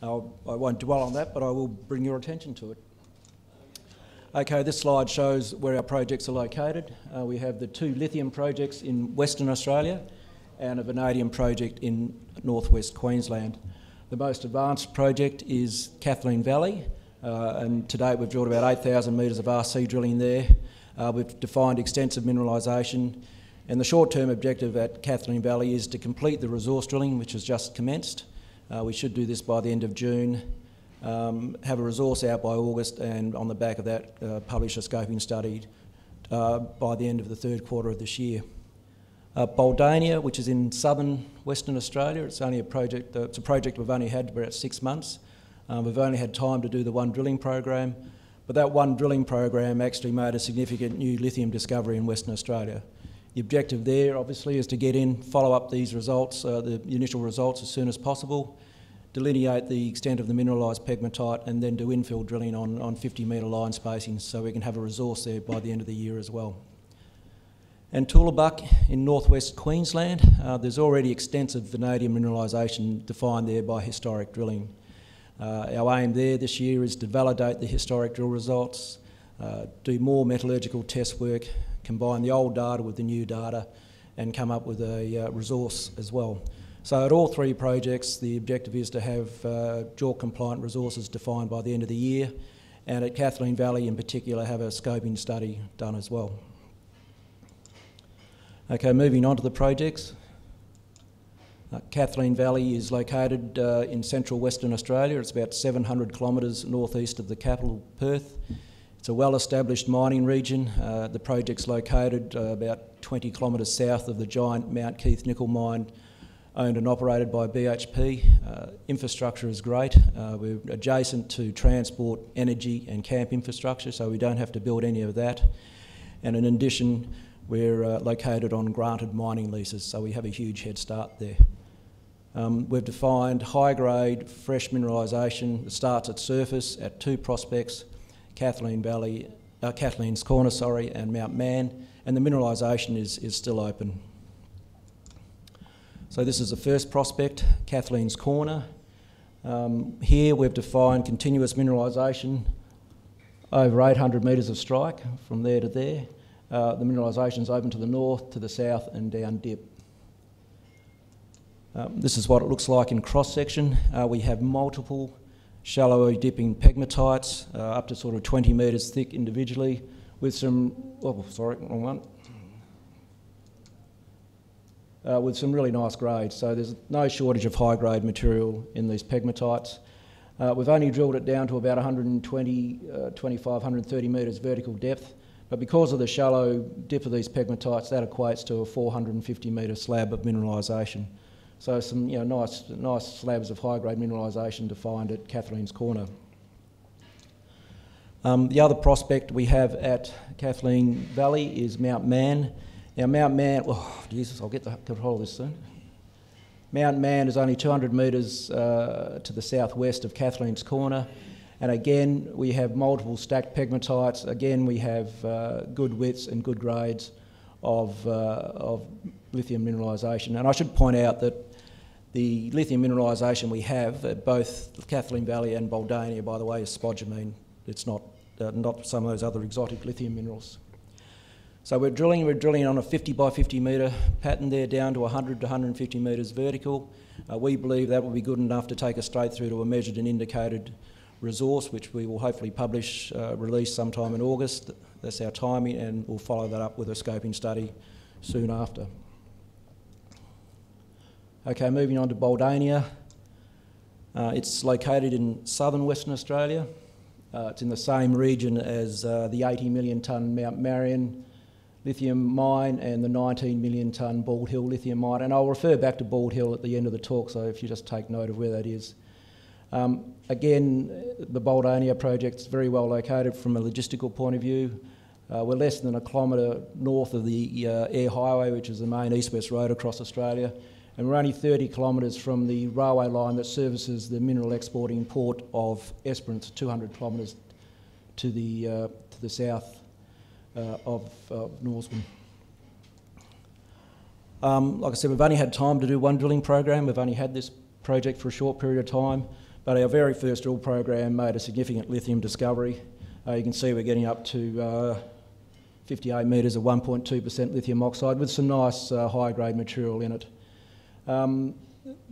I won't dwell on that, but I will bring your attention to it. Okay, this slide shows where our projects are located. We have the 2 lithium projects in Western Australia and a vanadium project in northwest Queensland. The most advanced project is Kathleen Valley, and to date we've drilled about 8,000 metres of RC drilling there. We've defined extensive mineralisation, and the short-term objective at Kathleen Valley is to complete the resource drilling, which has just commenced. We should do this by the end of June, have a resource out by August, and on the back of that publish a scoping study by the end of the 3rd quarter of this year. Buldania, which is in southern Western Australia, it's only a project. It's a project we've only had about 6 months. We've only had time to do the 1 drilling program, but that 1 drilling program actually made a significant new lithium discovery in Western Australia. The objective there, obviously, is to get in, follow up these results, the initial results, as soon as possible, delineate the extent of the mineralised pegmatite, and then do infill drilling on 50-metre line spacing so we can have a resource there by the end of the year as well. And Toolabuck in northwest Queensland, there's already extensive vanadium mineralisation defined there by historic drilling. Our aim there this year is to validate the historic drill results, do more metallurgical test work, combine the old data with the new data, and come up with a resource as well. So at all 3 projects, the objective is to have JORC-compliant resources defined by the end of the year, and at Kathleen Valley in particular have a scoping study done as well. Okay, moving on to the projects. Kathleen Valley is located in central Western Australia. It's about 700 kilometres northeast of the capital, Perth. It's a well-established mining region. The project's located about 20 kilometres south of the giant Mount Keith nickel mine, owned and operated by BHP. Infrastructure is great. We're adjacent to transport, energy and camp infrastructure, so we don't have to build any of that. And in addition, we're located on granted mining leases, so we have a huge head start there. We've defined high-grade, fresh mineralisation that starts at surface at 2 prospects, Kathleen Valley, Kathleen's Corner, and Mount Mann, and the mineralisation is still open. So this is the first prospect, Kathleen's Corner. Here we've defined continuous mineralisation over 800 metres of strike from there to there. The mineralisation is open to the north, to the south and down dip. This is what it looks like in cross-section. We have multiple shallow dipping pegmatites, up to sort of 20 metres thick individually, with some, with some really nice grades. So there's no shortage of high-grade material in these pegmatites. We've only drilled it down to about 120, 25, 130 metres vertical depth, but because of the shallow dip of these pegmatites, that equates to a 450 metre slab of mineralisation. So some nice slabs of high-grade mineralisation defined at Kathleen's Corner. The other prospect we have at Kathleen Valley is Mount Mann. Now Mount Mann, oh Jesus, I'll get control of this soon. Mount Mann is only 200 metres to the southwest of Kathleen's Corner. And again, we have multiple stacked pegmatites. Again, we have good widths and good grades of lithium mineralisation. And I should point out that the lithium mineralisation we have at both Kathleen Valley and Buldania, by the way, is spodumene. It's not some of those other exotic lithium minerals. So we're drilling on a 50 by 50 metre pattern there, down to 100 to 150 metres vertical. We believe that will be good enough to take us straight through to a measured and indicated resource, which we will hopefully publish, release sometime in August. That's our timing, and we'll follow that up with a scoping study soon after. Okay, moving on to Buldania. It's located in southern Western Australia. It's in the same region as the 80 million tonne Mount Marion lithium mine and the 19 million tonne Bald Hill lithium mine. And I'll refer back to Bald Hill at the end of the talk, so if you just take note of where that is. Again, the Buldania project is very well located from a logistical point of view. We're less than a kilometre north of the Air Highway, which is the main east-west road across Australia, and we're only 30 kilometres from the railway line that services the mineral exporting port of Esperance, 200 kilometres to the south of Norseman. Like I said, we've only had time to do one drilling program. We've only had this project for a short period of time, But our very first drill program made a significant lithium discovery. You can see we're getting up to 58 metres of 1.2% lithium oxide with some nice high-grade material in it.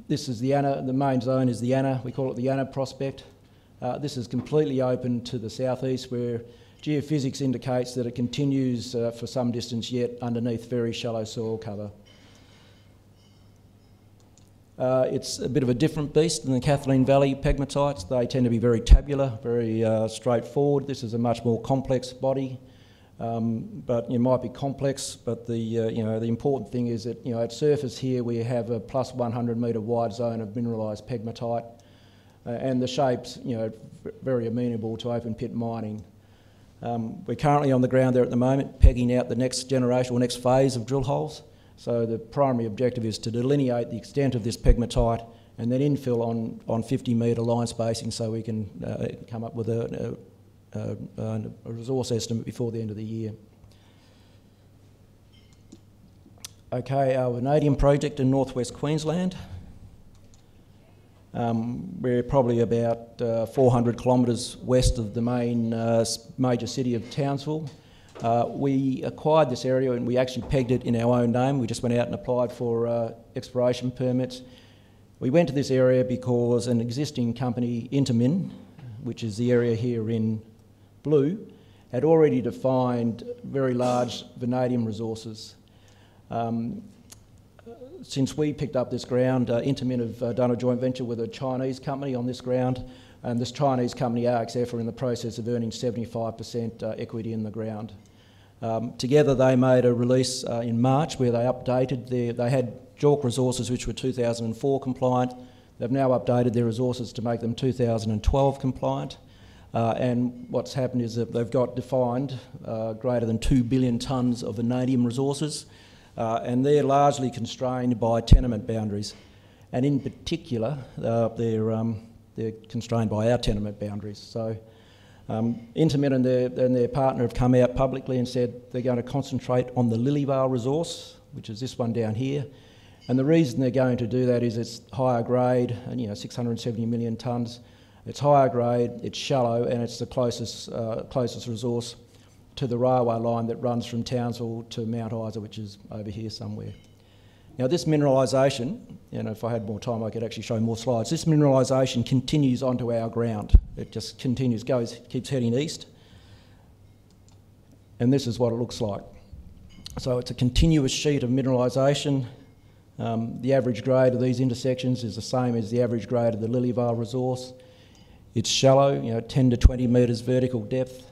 This is the Anna, the main zone is the Anna, we call it the Anna prospect. This is completely open to the southeast where geophysics indicates that it continues for some distance yet underneath very shallow soil cover. It's a bit of a different beast than the Kathleen Valley pegmatites. They tend to be very tabular, very straightforward. This is a much more complex body, but it might be complex. But the important thing is that at surface here we have a plus 100 metre wide zone of mineralised pegmatite, and the shapes very amenable to open pit mining. We're currently on the ground there at the moment, pegging out the next generation or next phase of drill holes. So the primary objective is to delineate the extent of this pegmatite and then infill on 50 metre line spacing so we can come up with a resource estimate before the end of the year. Okay, our vanadium project in northwest Queensland. We're probably about 400 kilometres west of the main major city of Townsville. We acquired this area and we actually pegged it in our own name. We just went out and applied for exploration permits. We went to this area because an existing company, Intermin, which is the area here in blue, had already defined very large vanadium resources. Since we picked up this ground, Intermin have done a joint venture with a Chinese company on this ground, and this Chinese company, RXF, are in the process of earning 75% equity in the ground. Together they made a release in March where they updated they had JORC resources which were 2004 compliant. They've now updated their resources to make them 2012 compliant. And what's happened is that they've got defined greater than 2 billion tonnes of vanadium resources, and they're largely constrained by tenement boundaries. And in particular, they're constrained by our tenement boundaries. So Intermin and their partner have come out publicly and said they're going to concentrate on the Lilyvale resource, which is this one down here. And the reason they're going to do that is it's higher grade, and 670 million tonnes. It's higher grade, it's shallow, and it's the closest resource to the railway line that runs from Townsville to Mount Isa, which is over here somewhere. Now this mineralisation, if I had more time I could actually show more slides, this mineralisation continues onto our ground. It just continues, keeps heading east. And this is what it looks like. So it's a continuous sheet of mineralisation. The average grade of these intersections is the same as the average grade of the Lilyvale resource. It's shallow, 10 to 20 metres vertical depth,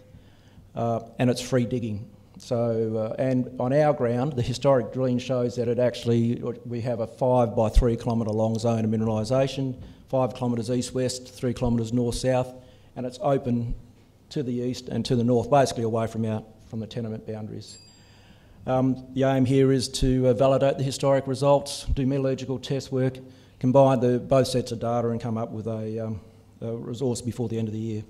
and it's free digging. So, and on our ground, the historic drilling shows that we have a 5 by 3 kilometre long zone of mineralisation, 5 kilometres east-west, 3 kilometres north-south, and it's open to the east and to the north, basically away from the tenement boundaries. The aim here is to validate the historic results, do metallurgical test work, combine both sets of data and come up with a resource before the end of the year.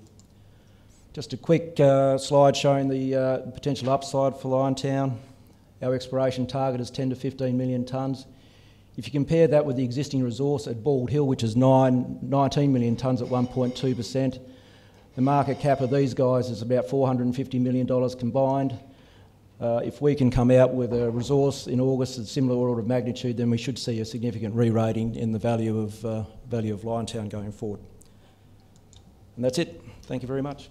Just a quick slide showing the potential upside for Liontown. Our exploration target is 10 to 15 million tonnes. If you compare that with the existing resource at Bald Hill, which is 19 million tonnes at 1.2%, the market cap of these guys is about $450 million combined. If we can come out with a resource in August of similar order of magnitude, then we should see a significant re-rating in the value of Liontown going forward. And that's it. Thank you very much.